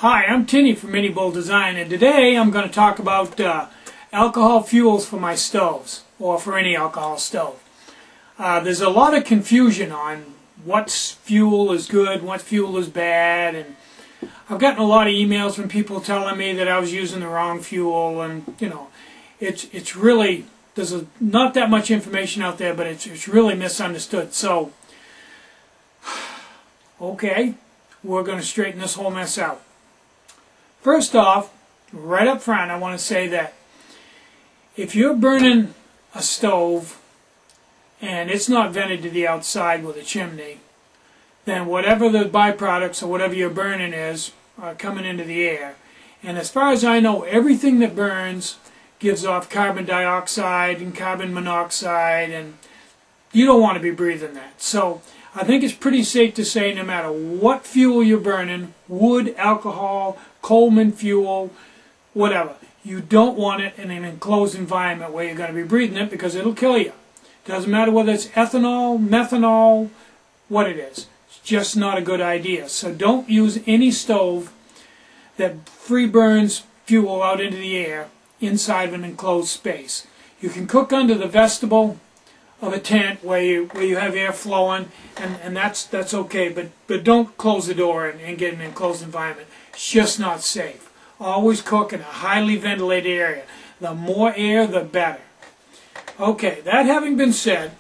Hi, I'm Tinny from minibulldesign, and today I'm going to talk about alcohol fuels for my stoves, or for any alcohol stove. There's a lot of confusion on what fuel is good, what fuel is bad, and I've gotten a lot of emails from people telling me that I was using the wrong fuel, and it's really, not that much information out there, but it's really misunderstood. So, okay, we're going to straighten this whole mess out. First off, right up front, I want to say that if you're burning a stove and it's not vented to the outside with a chimney, then whatever the byproducts or whatever you're burning is are coming into the air. And as far as I know, everything that burns gives off carbon dioxide and carbon monoxide, and you don't want to be breathing that. So I think it's pretty safe to say no matter what fuel you're burning, wood, alcohol, Coleman fuel, whatever, you don't want it in an enclosed environment where you're going to be breathing it, because it'll kill you. Doesn't matter whether it's ethanol, methanol, what it is. It's just not a good idea. So don't use any stove that free burns fuel out into the air inside of an enclosed space. You can cook under the vestibule of a tent where you have air flowing, and that's okay, but don't close the door and get an enclosed environment. It's just not safe. Always cook in a highly ventilated area. The more air, the better. Okay, that having been said,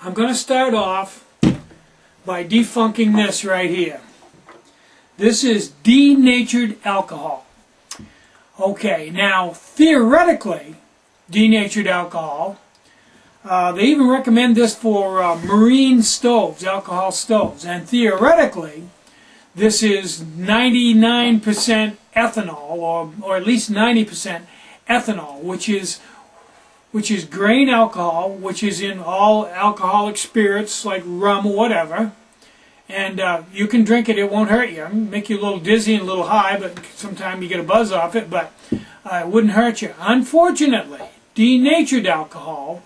I'm going to start off by defunking this right here. This is denatured alcohol. Okay, now theoretically, denatured alcohol, they even recommend this for marine stoves, alcohol stoves, and theoretically this is 99% ethanol, or at least 90% ethanol, which is grain alcohol, which is in all alcoholic spirits like rum or whatever, and you can drink it, it won't hurt you. It'll make you a little dizzy and a little high, but sometimes you get a buzz off it, but it wouldn't hurt you. Unfortunately, denatured alcohol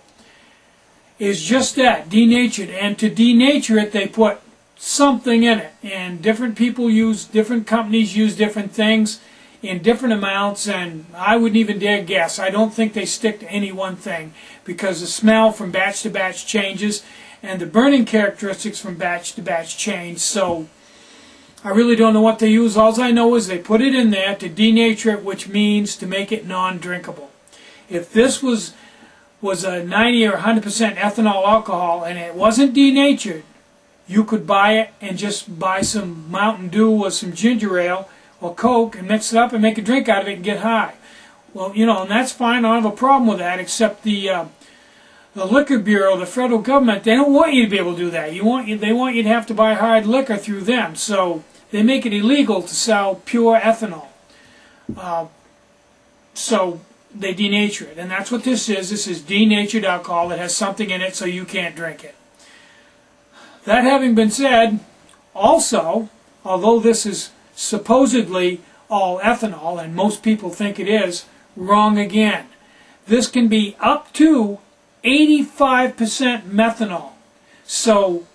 is just that, denatured, and to denature it they put something in it, and different companies use different things in different amounts, and I wouldn't even dare guess. I don't think they stick to any one thing, because the smell from batch to batch changes and the burning characteristics from batch to batch change, so I really don't know what they use. All I know is they put it in there to denature it, which means to make it non-drinkable. If this was a 90 or 100% ethanol alcohol and it wasn't denatured, you could buy it and just buy some Mountain Dew or some ginger ale or Coke and mix it up and make a drink out of it and get high. Well, and that's fine. I don't have a problem with that, except the Liquor Bureau, the federal government, they don't want you to be able to do that. They want you to have to buy hard liquor through them. So they make it illegal to sell pure ethanol. So they denature it, and that's what this is. This is denatured alcohol that has something in it so you can't drink it. That having been said, also, although this is supposedly all ethanol, and most people think it is, wrong again. This can be up to 85% methanol. So,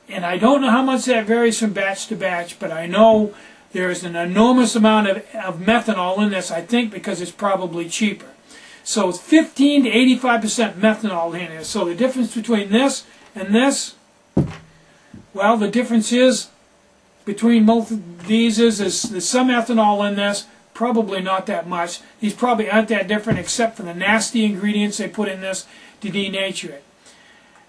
and I don't know how much that varies from batch to batch, but I know there is an enormous amount of methanol in this, I think because it's probably cheaper. So it's 15 to 85% methanol in it. So the difference between this and this, well, the difference is between both of these is there's some ethanol in this, probably not that much. These probably aren't that different except for the nasty ingredients they put in this to denature it.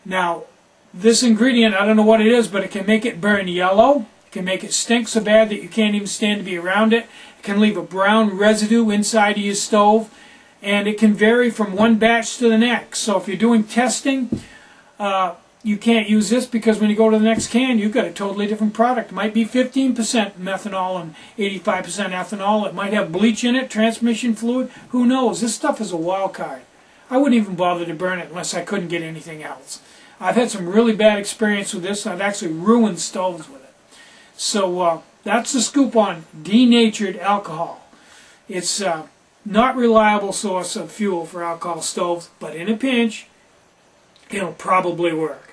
Now, this ingredient, I don't know what it is, but it can make it burn yellow. It can make it stink so bad that you can't even stand to be around it. It can leave a brown residue inside of your stove, and it can vary from one batch to the next. So if you're doing testing, you can't use this, because when you go to the next can, you've got a totally different product. It might be 15% methanol and 85% ethanol. It might have bleach in it, transmission fluid. Who knows? This stuff is a wild card. I wouldn't even bother to burn it unless I couldn't get anything else. I've had some really bad experience with this. I've actually ruined stoves with it. So that's the scoop on denatured alcohol. It's not reliable source of fuel for alcohol stoves, but in a pinch, it'll probably work.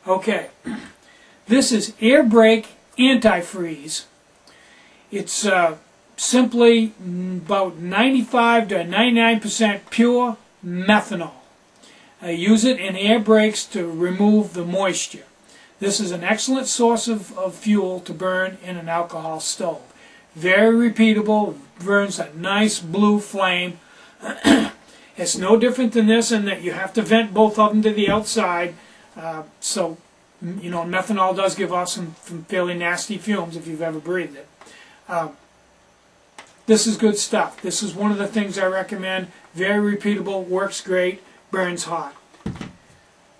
Okay, this is air brake antifreeze. It's simply about 95 to 99% pure methanol. Use it in air brakes to remove the moisture. This is an excellent source of fuel to burn in an alcohol stove. Very repeatable, burns a nice blue flame. It's no different than this in that you have to vent both of them to the outside. So, you know, methanol does give off some fairly nasty fumes if you've ever breathed it. This is good stuff. This is one of the things I recommend. Very repeatable, works great, burns hot.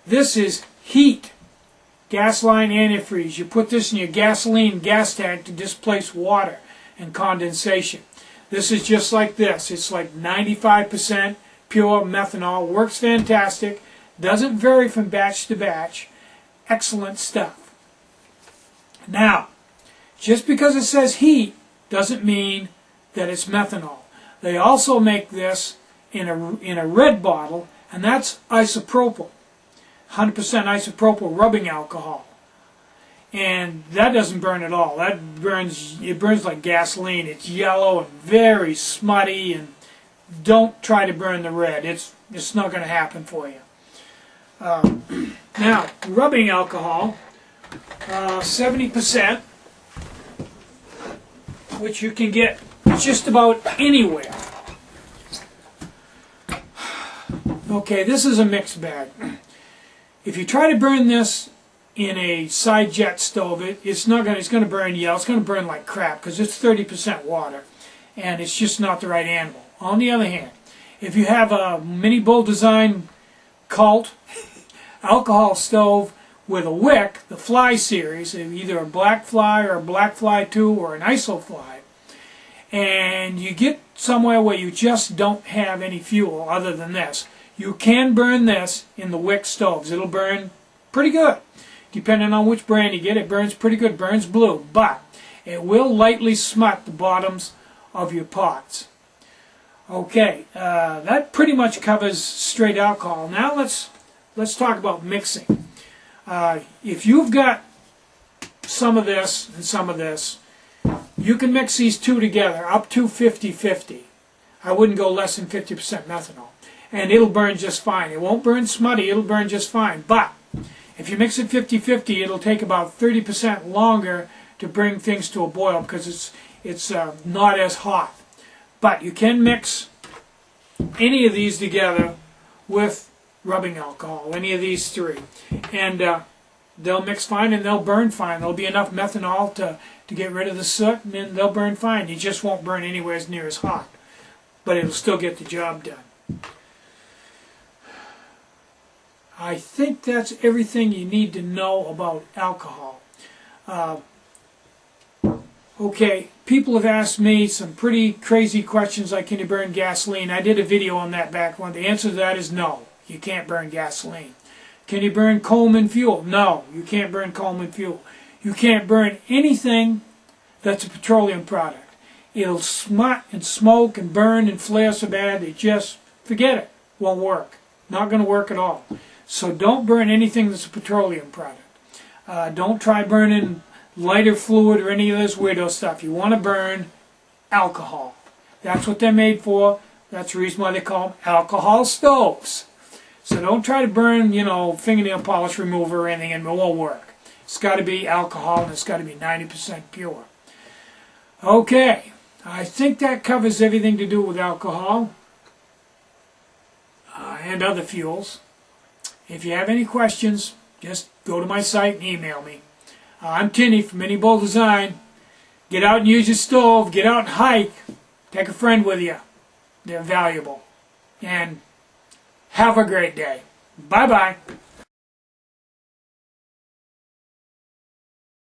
This is heat. Gas line antifreeze. You put this in your gasoline gas tank to displace water and condensation. This is just like this. It's like 95% pure methanol. Works fantastic. Doesn't vary from batch to batch. Excellent stuff. Now, just because it says heat doesn't mean that it's methanol. They also make this in a red bottle, and that's isopropyl. 100% isopropyl rubbing alcohol. And that doesn't burn at all. It burns like gasoline. It's yellow and very smutty, and don't try to burn the red. It's not going to happen for you. Now, rubbing alcohol, 70%, which you can get just about anywhere. Okay, this is a mixed bag. If you try to burn this in a side jet stove, it's going to burn yellow. It's going to burn like crap because it's 30% water, and it's just not the right animal. On the other hand, if you have a minibulldesign cult alcohol stove with a wick, the Fly series, either a black fly or a black fly 2 or an iso fly, and you get somewhere where you just don't have any fuel other than this, you can burn this in the wick stoves. It'll burn pretty good. Depending on which brand you get, it burns pretty good. Burns blue, but it will lightly smut the bottoms of your pots. Okay, that pretty much covers straight alcohol. Now let's talk about mixing. If you've got some of this and some of this, you can mix these two together up to 50-50. I wouldn't go less than 50% methanol. And it'll burn just fine. It won't burn smutty, it'll burn just fine. But if you mix it 50-50, it'll take about 30% longer to bring things to a boil because it's not as hot. But you can mix any of these together with rubbing alcohol, any of these three. And they'll mix fine and they'll burn fine. There'll be enough methanol to get rid of the soot, and then they'll burn fine. You just won't burn anywhere near as hot. But it'll still get the job done. I think that's everything you need to know about alcohol. Okay, people have asked me some pretty crazy questions like, can you burn gasoline? I did a video on that back one. The answer to that is no, you can't burn gasoline. Can you burn Coleman fuel? No, you can't burn Coleman fuel. You can't burn anything that's a petroleum product. It'll smut and smoke and burn and flare so bad that just forget it. Won't work. Not going to work at all. So don't burn anything that's a petroleum product. Don't try burning lighter fluid or any of this weirdo stuff. You want to burn alcohol. That's what they're made for. That's the reason why they call them alcohol stoves. So don't try to burn, you know, fingernail polish remover or anything, and it won't work. It's got to be alcohol, and it's got to be 90% pure. Okay, I think that covers everything to do with alcohol and other fuels. If you have any questions, just go to my site and email me. I'm Tinny from minibulldesign. Get out and use your stove. Get out and hike. Take a friend with you. They're valuable. And have a great day. Bye-bye.